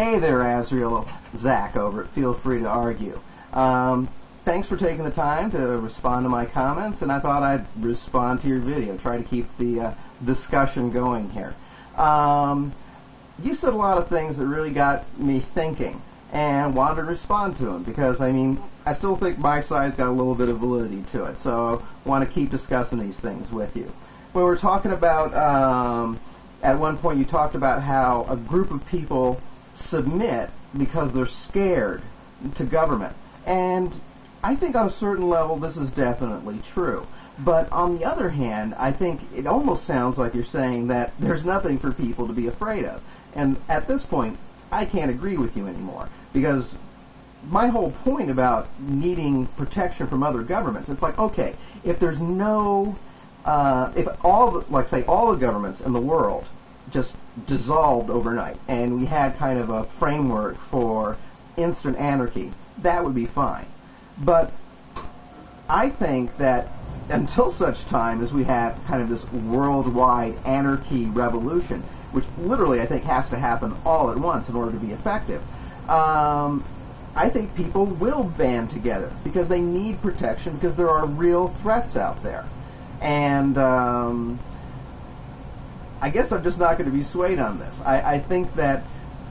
Hey there, Azriel. Zach over at Feel Free to Argue. Thanks for taking the time to respond to my comments, and I thought I'd respond to your video, try to keep the discussion going here. You said a lot of things that really got me thinking, and wanted to respond to them, because, I mean, I still think my side's got a little bit of validity to it, so I want to keep discussing these things with you. When we're talking about, at one point you talked about how a group of people submit because they're scared to government. And I think on a certain level this is definitely true. But on the other hand, I think it almost sounds like you're saying that there's nothing for people to be afraid of. And at this point, I can't agree with you anymore. Because my whole point about needing protection from other governments, it's like, okay, if there's no, if all the governments in the world just dissolved overnight, and we had kind of a framework for instant anarchy, that would be fine. But I think that until such time as we have kind of this worldwide anarchy revolution, which literally I think has to happen all at once in order to be effective, I think people will band together because they need protection, because there are real threats out there. And I guess I'm just not going to be swayed on this. I think that,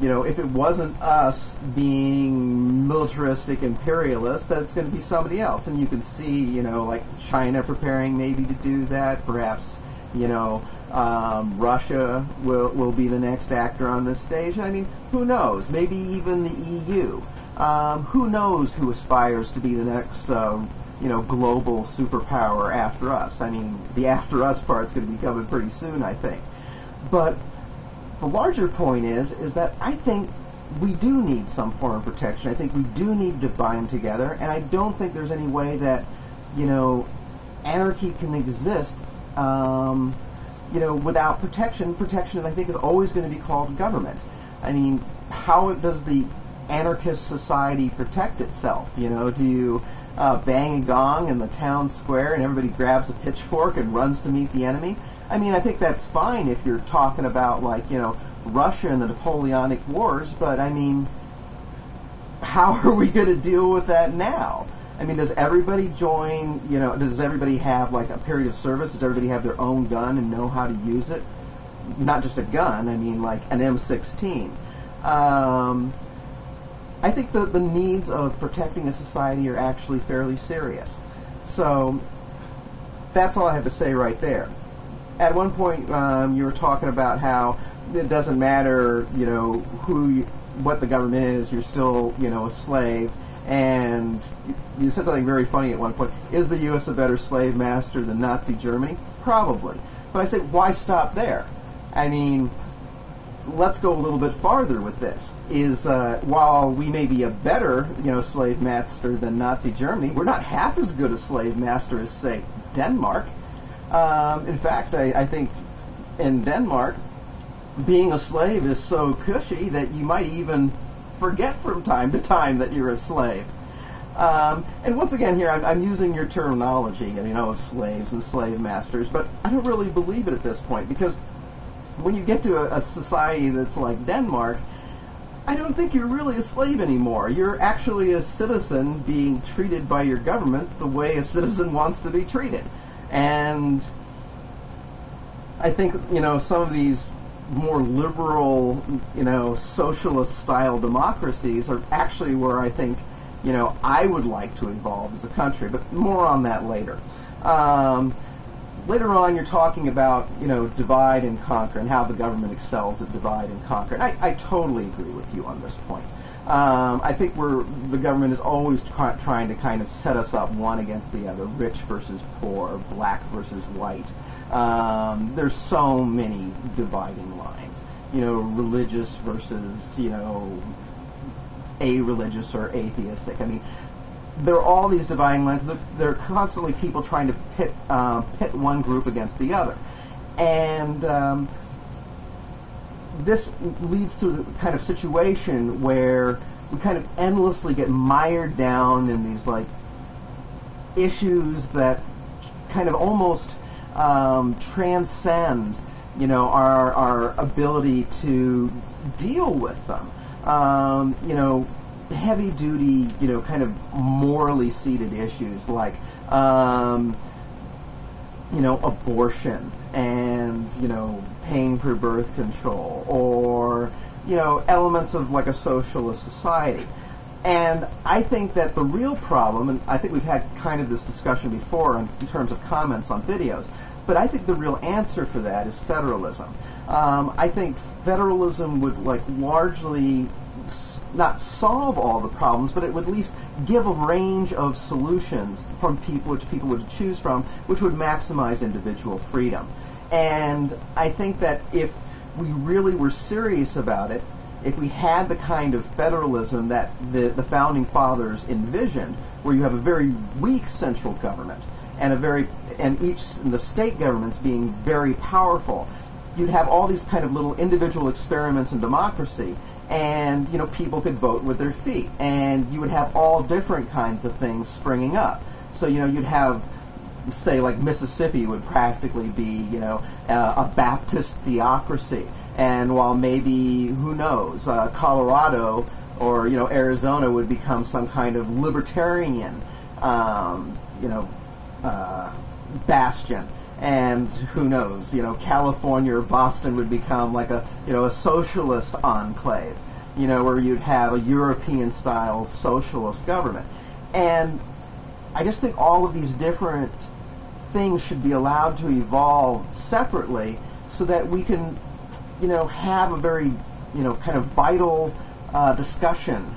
you know, if it wasn't us being militaristic imperialists, that it's going to be somebody else. And you can see, you know, like China preparing maybe to do that. Perhaps, you know, Russia will be the next actor on this stage. I mean, who knows? Maybe even the EU. Who knows who aspires to be the next, you know, global superpower after us? I mean, the after us part's going to be coming pretty soon, I think. But the larger point is that I think we do need some form of protection. I think we do need to bind together, and I don't think there's any way that, you know, anarchy can exist, you know, without protection. Protection, I think, is always going to be called government. I mean, how does the anarchist society protect itself? You know, do you bang a gong in the town square and everybody grabs a pitchfork and runs to meet the enemy? I mean, I think that's fine if you're talking about, like, you know, Russia and the Napoleonic Wars, but I mean, how are we going to deal with that now? I mean, does everybody join, you know, does everybody have, like, a period of service? Does everybody have their own gun and know how to use it? Not just a gun, I mean, like an M16. I think the needs of protecting a society are actually fairly serious. So that's all I have to say right there. At one point, you were talking about how it doesn't matter, you know, what the government is, you're still, you know, a slave. And you said something very funny at one point. Is the U.S. a better slave master than Nazi Germany? Probably. But I say, why stop there? I mean, let's go a little bit farther with this. While we may be a better, you know, slave master than Nazi Germany, we're not half as good a slave master as, say, Denmark. In fact, I think in Denmark, being a slave is so cushy that you might even forget from time to time that you're a slave. And once again here, I'm using your terminology, you know, of slaves and slave masters, but I don't really believe it at this point, because when you get to a society that's like Denmark, I don't think you're really a slave anymore. You're actually a citizen being treated by your government the way a citizen wants to be treated. And I think, you know, some of these more liberal, you know, socialist-style democracies are actually where I think, you know, I would like to evolve as a country, but more on that later. Later on, you're talking about, you know, divide and conquer and how the government excels at divide and conquer. And I totally agree with you on this point. I think the government is always trying to kind of set us up one against the other, rich versus poor, black versus white. There's so many dividing lines, you know, religious versus, you know, a-religious or atheistic. I mean, there are all these dividing lines. There are constantly people trying to pit one group against the other. And this leads to the kind of situation where we kind of endlessly get mired down in these, like, issues that kind of almost transcend, you know, our ability to deal with them. you know, heavy duty, you know, kind of morally seated issues like, you know, abortion and, you know, paying for birth control, or, you know, elements of like a socialist society. And I think that the real problem, and I think we've had kind of this discussion before in terms of comments on videos, but I think the real answer for that is federalism. I think federalism would like largely not solve all the problems, but it would at least give a range of solutions from people, which people would choose from, which would maximize individual freedom. And I think that if we really were serious about it, if we had the kind of federalism that the Founding Fathers envisioned, where you have a very weak central government and the state governments being very powerful, you'd have all these kind of little individual experiments in democracy, and, you know, people could vote with their feet, and you would have all different kinds of things springing up. So, you know, you'd have, say, like Mississippi would practically be, you know, a Baptist theocracy, and while maybe, who knows, Colorado or, you know, Arizona would become some kind of libertarian, you know, bastion. And who knows, you know, California or Boston would become like a, you know, a socialist enclave, you know, where you'd have a European-style socialist government. And I just think all of these different things should be allowed to evolve separately so that we can, you know, have a very, you know, kind of vital discussion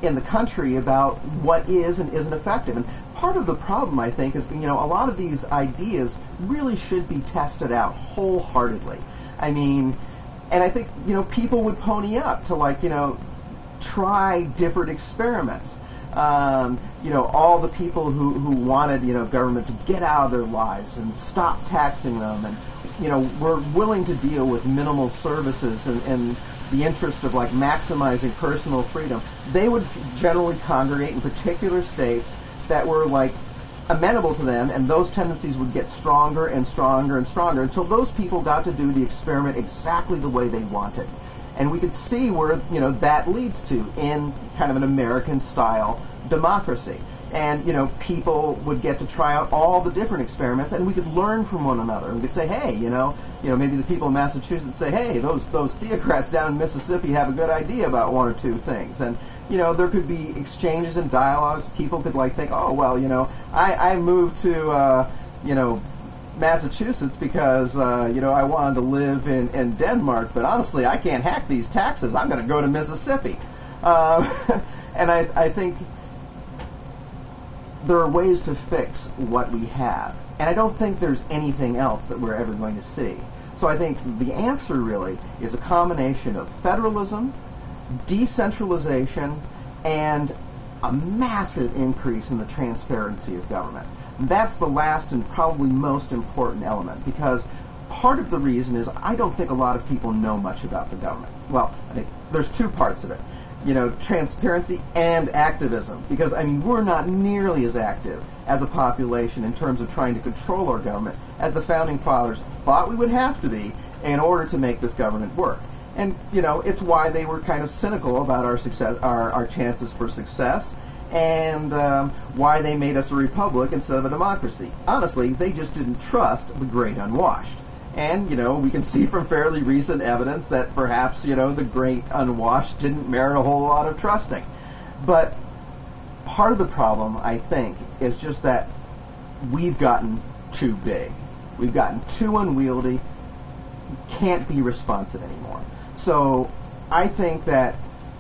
in the country about what is and isn't effective. And part of the problem, I think, is, you know, a lot of these ideas really should be tested out wholeheartedly. I mean, and I think, you know, people would pony up to, like, you know, try different experiments. You know, all the people who wanted, you know, government to get out of their lives and stop taxing them, and, you know, were willing to deal with minimal services and the interest of like maximizing personal freedom, they would generally congregate in particular states that were like amenable to them, and those tendencies would get stronger and stronger and stronger until those people got to do the experiment exactly the way they wanted. And we could see where, you know, that leads to in kind of an American-style democracy. And, you know, people would get to try out all the different experiments, and we could learn from one another. And we could say, hey, you know, maybe the people in Massachusetts say, hey, those theocrats down in Mississippi have a good idea about one or two things. And, you know, there could be exchanges and dialogues. People could, like, think, oh, well, you know, I moved to, you know, Massachusetts because, you know, I wanted to live in Denmark, but honestly, I can't hack these taxes. I'm going to go to Mississippi. And I think there are ways to fix what we have. And I don't think there's anything else that we're ever going to see. So I think the answer really is a combination of federalism, decentralization, and a massive increase in the transparency of government. And that's the last and probably most important element, because part of the reason is I don't think a lot of people know much about the government. Well, I think there's two parts of it. You know, transparency and activism, because, I mean, we're not nearly as active as a population in terms of trying to control our government as the Founding Fathers thought we would have to be in order to make this government work. And, you know, it's why they were kind of cynical about our success, our chances for success, and why they made us a republic instead of a democracy. Honestly, they just didn't trust the great unwashed. And, you know, we can see from fairly recent evidence that perhaps, you know, the great unwashed didn't merit a whole lot of trusting. But part of the problem, I think, is just that we've gotten too big. We've gotten too unwieldy, can't be responsive anymore. So I think that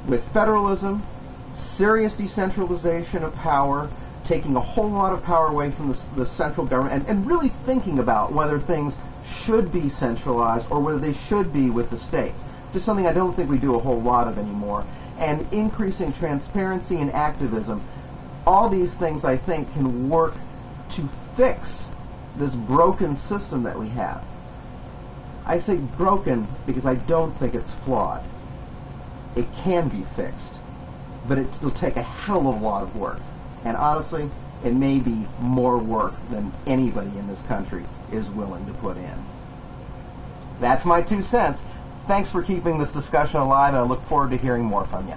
with federalism, serious decentralization of power, taking a whole lot of power away from the central government, and really thinking about whether things should be centralized or whether they should be with the states, just something I don't think we do a whole lot of anymore, and increasing transparency and activism, all these things I think can work to fix this broken system that we have. I say broken because I don't think it's flawed. It can be fixed, but it'll take a hell of a lot of work. And honestly, it may be more work than anybody in this country is willing to put in. That's my 2 cents. Thanks for keeping this discussion alive, and I look forward to hearing more from you.